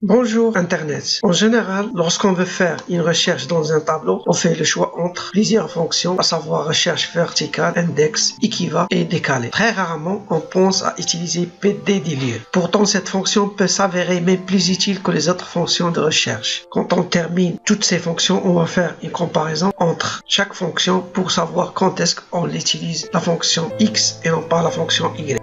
Bonjour Internet. En général, lorsqu'on veut faire une recherche dans un tableau, on fait le choix entre plusieurs fonctions, à savoir recherche verticale, index, equiva et décalé. Très rarement, on pense à utiliser pd_delete. Pourtant, cette fonction peut s'avérer même plus utile que les autres fonctions de recherche. Quand on termine toutes ces fonctions, on va faire une comparaison entre chaque fonction pour savoir quand est-ce qu'on utilise la fonction x et non pas la fonction y.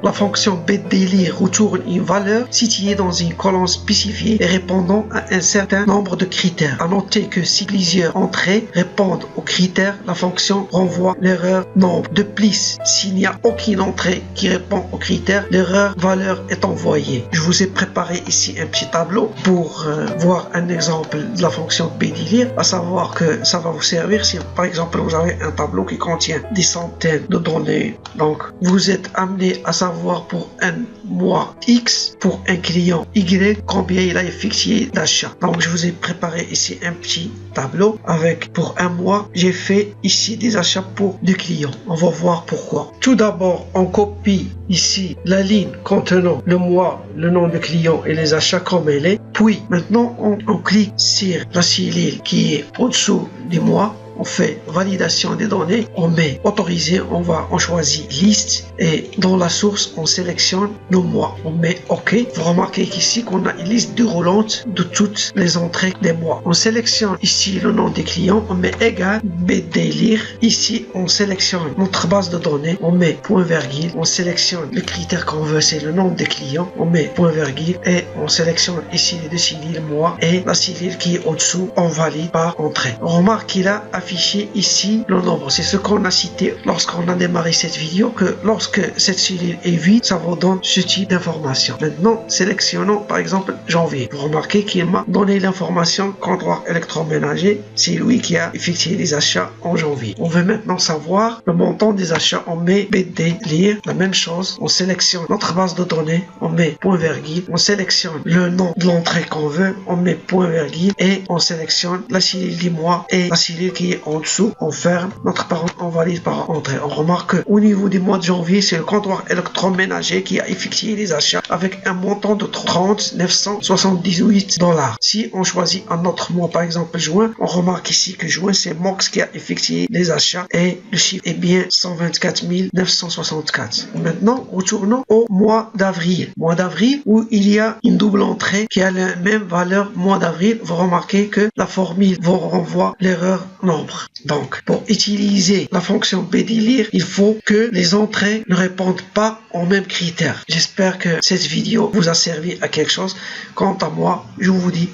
La fonction pd_delete retourne une valeur située dans une colonne spécifiée et répondant à un certain nombre de critères. À noter que si plusieurs entrées répondent aux critères, la fonction renvoie l'erreur nombre. De plus, s'il n'y a aucune entrée qui répond aux critères, l'erreur valeur est envoyée. Je vous ai préparé ici un petit tableau pour voir un exemple de la fonction pd_delete, à savoir que ça va vous servir si par exemple vous avez un tableau qui contient des centaines de données. Donc vous êtes amené à savoir pour un mois X, pour un client Y, combien il a effectué d'achat. Donc je vous ai préparé ici un petit tableau avec pour un mois, j'ai fait ici des achats pour 2 clients. On va voir pourquoi. Tout d'abord, on copie ici la ligne contenant le mois, le nom de client et les achats comme elle est. Puis maintenant, on clique sur la cellule qui est au-dessous du mois. On fait validation des données, on met autorisé, on choisit liste et dans la source on sélectionne le mois, on met OK. Vous remarquez qu'ici qu'on a une liste déroulante de toutes les entrées des mois. On sélectionne ici le nom des clients, on met égal pd_delete. Ici on sélectionne notre base de données, on met point virgule, on sélectionne le critère qu'on veut, c'est le nom des clients, on met point virgule et on sélectionne ici les deux cellules mois et la cellule qui est au-dessous, on valide par entrée. On remarque qu'il a affiché ici le nombre. C'est ce qu'on a cité lorsqu'on a démarré cette vidéo, que lorsque cette cellule est vide, ça vous donne ce type d'information. Maintenant, sélectionnons par exemple janvier. Vous remarquez qu'il m'a donné l'information comptoir électroménager. C'est lui qui a effectué les achats en janvier. On veut maintenant savoir le montant des achats. On met pd_delete. La même chose. On sélectionne notre base de données. On met point virgule. On sélectionne le nom de l'entrée qu'on veut. On met point virgule et on sélectionne la cellule du mois et la cellule qui est en dessous, on ferme notre parenthèse, on valide par entrée. On remarque qu'au niveau du mois de janvier, c'est le comptoir électroménager qui a effectué les achats avec un montant de 30 978 $. Si on choisit un autre mois, par exemple juin, on remarque ici que juin, c'est Mox qui a effectué les achats et le chiffre est bien 124 964. Maintenant, retournons au mois d'avril. Mois d'avril où il y a une double entrée qui a la même valeur mois d'avril. Vous remarquez que la formule vous renvoie l'erreur nombre. Donc, pour utiliser la fonction pd_delete, il faut que les entrées ne répondent pas aux mêmes critères. J'espère que cette vidéo vous a servi à quelque chose. Quant à moi, je vous dis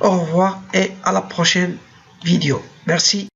au revoir et à la prochaine vidéo. Merci.